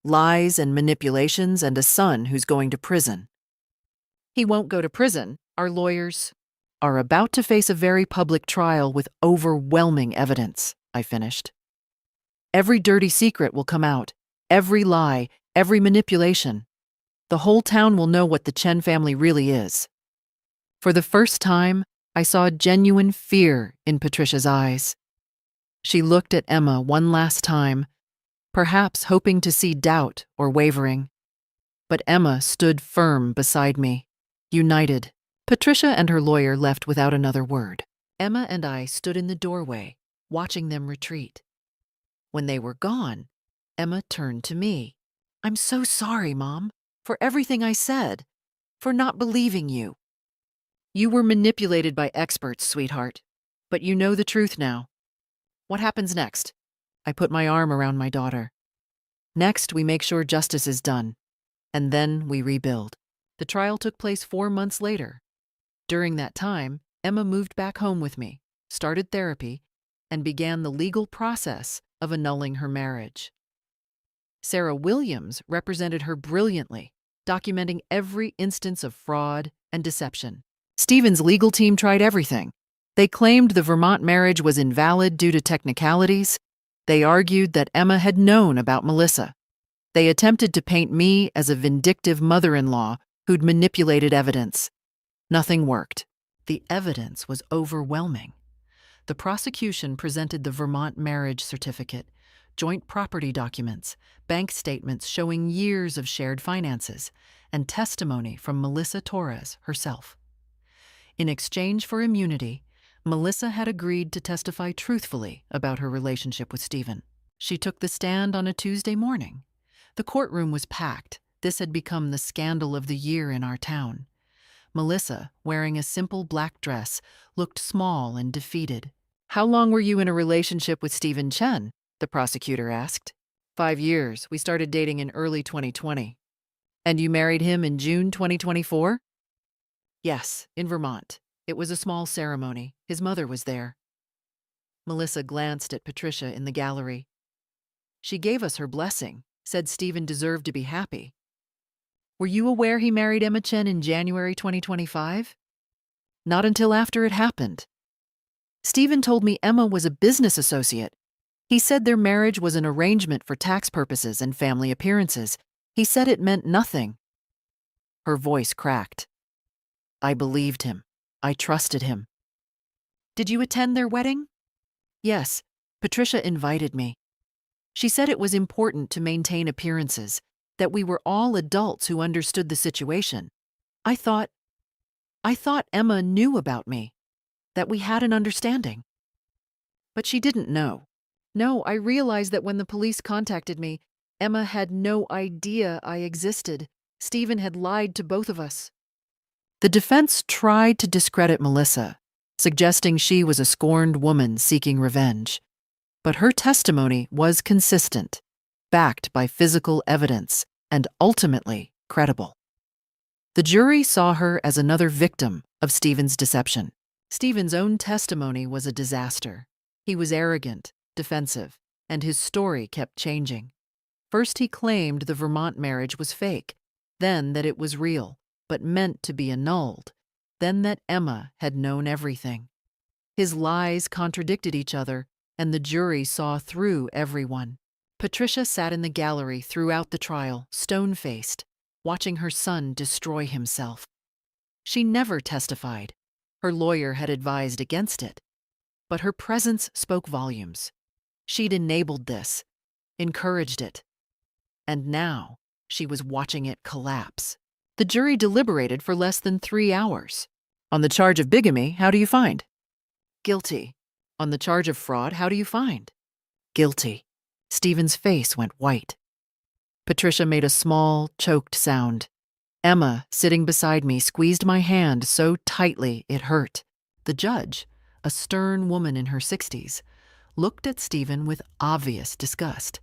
Lies and manipulations and a son who's going to prison. He won't go to prison. Our lawyers are about to face a very public trial with overwhelming evidence, I finished. Every dirty secret will come out, every lie, every manipulation. The whole town will know what the Chen family really is. For the first time, I saw genuine fear in Patricia's eyes. She looked at Emma one last time, perhaps hoping to see doubt or wavering. But Emma stood firm beside me, united. Patricia and her lawyer left without another word. Emma and I stood in the doorway, watching them retreat. When they were gone, Emma turned to me. I'm so sorry, Mom, for everything I said, for not believing you. You were manipulated by experts, sweetheart, but you know the truth now. What happens next? I put my arm around my daughter. Next, we make sure justice is done, and then we rebuild. The trial took place 4 months later. During that time, Emma moved back home with me, started therapy, and began the legal process of annulling her marriage. Sarah Williams represented her brilliantly, documenting every instance of fraud and deception. Stephen's legal team tried everything. They claimed the Vermont marriage was invalid due to technicalities. They argued that Emma had known about Melissa. They attempted to paint me as a vindictive mother-in-law who'd manipulated evidence. Nothing worked. The evidence was overwhelming. The prosecution presented the Vermont marriage certificate, joint property documents, bank statements showing years of shared finances, and testimony from Melissa Torres herself. In exchange for immunity, Melissa had agreed to testify truthfully about her relationship with Stephen. She took the stand on a Tuesday morning. The courtroom was packed. This had become the scandal of the year in our town. Melissa, wearing a simple black dress, looked small and defeated. How long were you in a relationship with Stephen Chen? The prosecutor asked. 5 years. We started dating in early 2020. And you married him in June 2024? Yes, in Vermont. It was a small ceremony. His mother was there. Melissa glanced at Patricia in the gallery. She gave us her blessing, said Stephen deserved to be happy. Were you aware he married Emma Chen in January 2025? Not until after it happened. Stephen told me Emma was a business associate. He said their marriage was an arrangement for tax purposes and family appearances. He said it meant nothing. Her voice cracked. I believed him. I trusted him. Did you attend their wedding? Yes, Patricia invited me. She said it was important to maintain appearances, that we were all adults who understood the situation. I thought Emma knew about me, that we had an understanding. But she didn't know. No, I realized that when the police contacted me, Emma had no idea I existed. Stephen had lied to both of us. The defense tried to discredit Melissa, suggesting she was a scorned woman seeking revenge. But her testimony was consistent, backed by physical evidence, and ultimately credible. The jury saw her as another victim of Stephen's deception. Stephen's own testimony was a disaster. He was arrogant, defensive, and his story kept changing. First he claimed the Vermont marriage was fake, then that it was real, but meant to be annulled. then that Emma had known everything. His lies contradicted each other, and the jury saw through everyone. Patricia sat in the gallery throughout the trial, stone-faced, watching her son destroy himself. She never testified. Her lawyer had advised against it. But her presence spoke volumes. She'd enabled this, encouraged it. And now she was watching it collapse. The jury deliberated for less than 3 hours. On the charge of bigamy, how do you find? Guilty. On the charge of fraud, how do you find? Guilty. Stephen's face went white. Patricia made a small, choked sound. Emma, sitting beside me, squeezed my hand so tightly it hurt. The judge, a stern woman in her 60s, looked at Stephen with obvious disgust.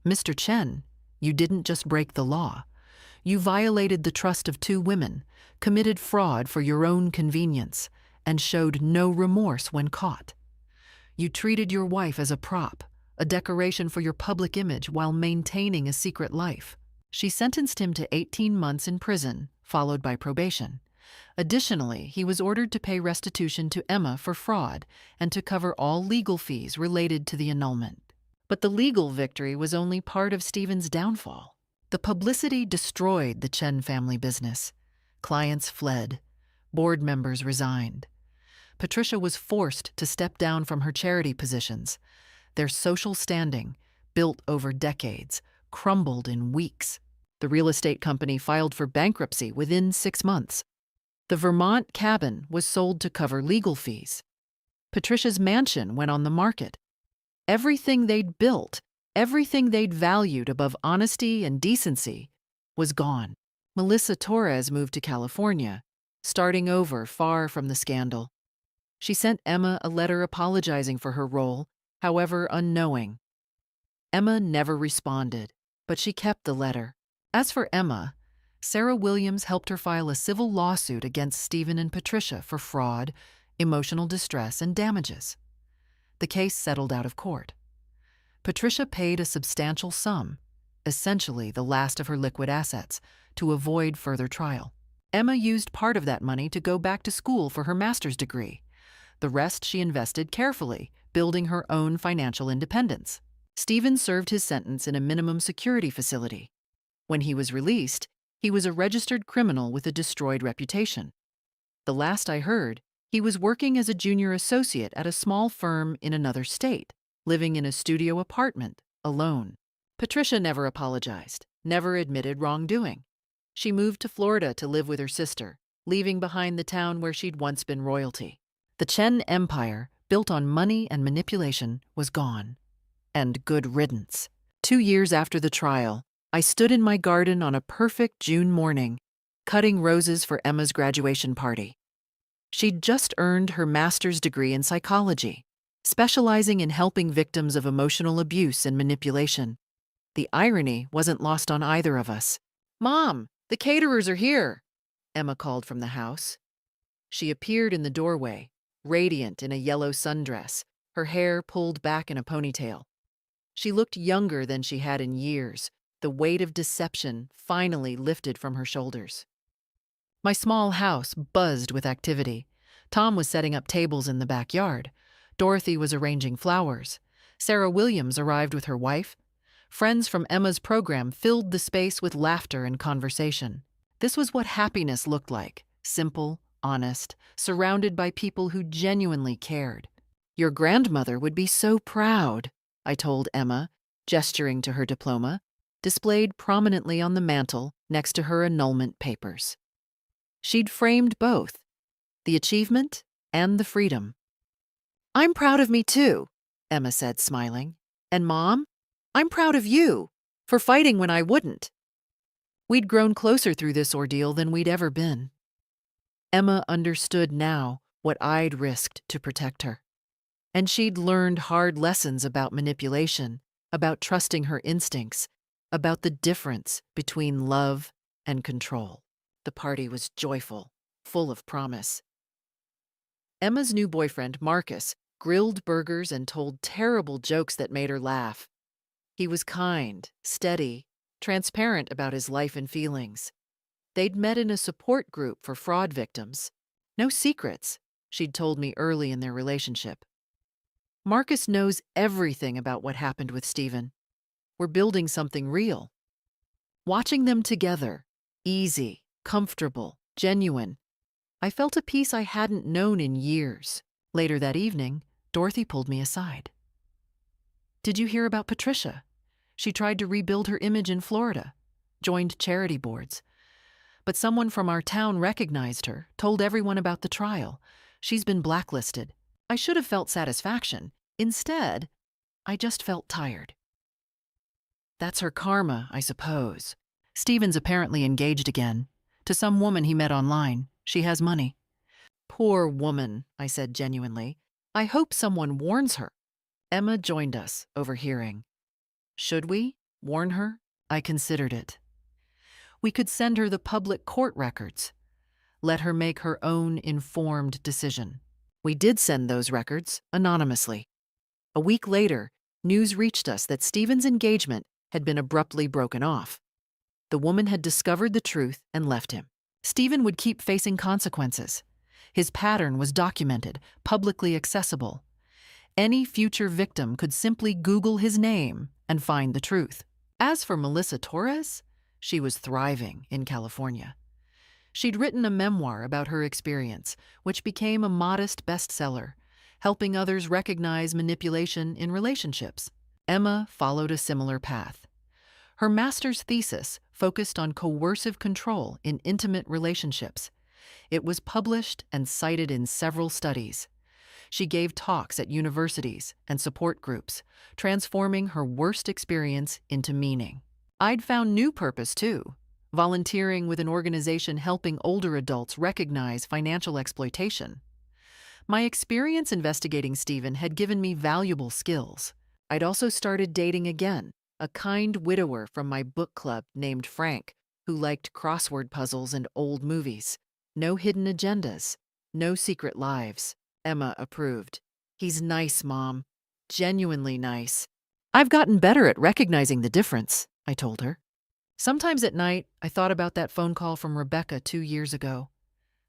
Mr. Chen, you didn't just break the law. You violated the trust of 2 women, committed fraud for your own convenience, and showed no remorse when caught. You treated your wife as a prop, a decoration for your public image while maintaining a secret life. She sentenced him to 18 months in prison, followed by probation. Additionally, he was ordered to pay restitution to Emma for fraud and to cover all legal fees related to the annulment. But the legal victory was only part of Stephen's downfall. The publicity destroyed the Chen family business. Clients fled. Board members resigned. Patricia was forced to step down from her charity positions. Their social standing, built over decades, crumbled in weeks. The real estate company filed for bankruptcy within 6 months. The Vermont cabin was sold to cover legal fees. Patricia's mansion went on the market. Everything they'd built, everything they'd valued above honesty and decency, was gone. Melissa Torres moved to California, starting over far from the scandal. She sent Emma a letter apologizing for her role, however unknowing. Emma never responded, but she kept the letter. As for Emma, Sarah Williams helped her file a civil lawsuit against Stephen and Patricia for fraud, emotional distress, and damages. The case settled out of court. Patricia paid a substantial sum, essentially the last of her liquid assets, to avoid further trial. Emma used part of that money to go back to school for her master's degree. The rest she invested carefully, building her own financial independence. Stephen served his sentence in a minimum security facility. When he was released, he was a registered criminal with a destroyed reputation. The last I heard, he was working as a junior associate at a small firm in another state, living in a studio apartment, alone. Patricia never apologized, never admitted wrongdoing. She moved to Florida to live with her sister, leaving behind the town where she'd once been royalty. The Chen empire, built on money and manipulation, was gone. And good riddance. 2 years after the trial, I stood in my garden on a perfect June morning, cutting roses for Emma's graduation party. She'd just earned her master's degree in psychology, specializing in helping victims of emotional abuse and manipulation. The irony wasn't lost on either of us. "Mom, the caterers are here," Emma called from the house. She appeared in the doorway, radiant in a yellow sundress, her hair pulled back in a ponytail. She looked younger than she had in years, the weight of deception finally lifted from her shoulders. My small house buzzed with activity. Tom was setting up tables in the backyard. Dorothy was arranging flowers. Sarah Williams arrived with her wife. Friends from Emma's program filled the space with laughter and conversation. This was what happiness looked like, simple, honest, surrounded by people who genuinely cared. "Your grandmother would be so proud," I told Emma, gesturing to her diploma, displayed prominently on the mantel next to her annulment papers. She'd framed both, the achievement and the freedom. "I'm proud of me too," Emma said, smiling. "And Mom, I'm proud of you for fighting when I wouldn't." We'd grown closer through this ordeal than we'd ever been. Emma understood now what I'd risked to protect her. And she'd learned hard lessons about manipulation, about trusting her instincts, about the difference between love and control. The party was joyful, full of promise. Emma's new boyfriend, Marcus, grilled burgers and told terrible jokes that made her laugh. He was kind, steady, transparent about his life and feelings. They'd met in a support group for fraud victims. No secrets, she'd told me early in their relationship. Marcus knows everything about what happened with Stephen. We're building something real. Watching them together, easy, comfortable, genuine, I felt a peace I hadn't known in years. Later that evening, Dorothy pulled me aside. "Did you hear about Patricia? She tried to rebuild her image in Florida, joined charity boards. But someone from our town recognized her, told everyone about the trial. She's been blacklisted." I should have felt satisfaction. Instead, I just felt tired. That's her karma, I suppose. Stephen's apparently engaged again. To some woman he met online. She has money. Poor woman, I said genuinely. I hope someone warns her. Emma joined us, overhearing. Should we warn her? I considered it. We could send her the public court records. Let her make her own informed decision. We did send those records, anonymously. A week later, news reached us that Stephen's engagement had been abruptly broken off. The woman had discovered the truth and left him. Stephen would keep facing consequences. His pattern was documented, publicly accessible. Any future victim could simply Google his name and find the truth. As for Melissa Torres, she was thriving in California. She'd written a memoir about her experience, which became a modest bestseller, helping others recognize manipulation in relationships. Emma followed a similar path. Her master's thesis focused on coercive control in intimate relationships. It was published and cited in several studies. She gave talks at universities and support groups, transforming her worst experience into meaning. I'd found new purpose, too, volunteering with an organization helping older adults recognize financial exploitation. My experience investigating Stephen had given me valuable skills. I'd also started dating again, a kind widower from my book club named Frank, who liked crossword puzzles and old movies. No hidden agendas, no secret lives. Emma approved. He's nice, Mom. Genuinely nice. I've gotten better at recognizing the difference, I told her. Sometimes at night, I thought about that phone call from Rebecca 2 years ago.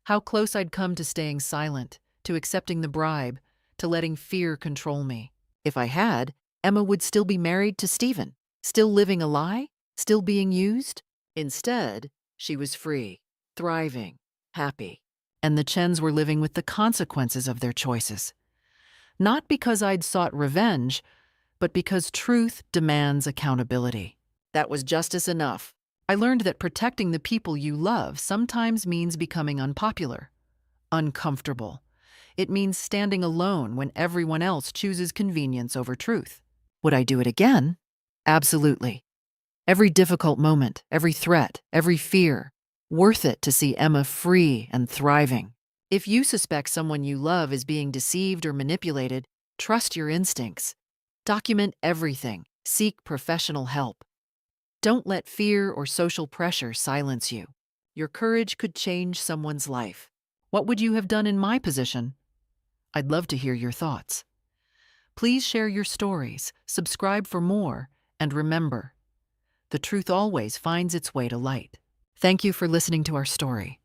How close I'd come to staying silent, to accepting the bribe, to letting fear control me. If I had, Emma would still be married to Stephen, still living a lie, still being used. Instead, she was free, thriving, happy. And the Chens were living with the consequences of their choices. Not because I'd sought revenge, but because truth demands accountability. That was justice enough. I learned that protecting the people you love sometimes means becoming unpopular, uncomfortable. It means standing alone when everyone else chooses convenience over truth. Would I do it again? Absolutely. Every difficult moment, every threat, every fear, worth it to see Emma free and thriving. If you suspect someone you love is being deceived or manipulated, trust your instincts. Document everything. Seek professional help. Don't let fear or social pressure silence you. Your courage could change someone's life. What would you have done in my position? I'd love to hear your thoughts. Please share your stories, subscribe for more, and remember, the truth always finds its way to light. Thank you for listening to our story.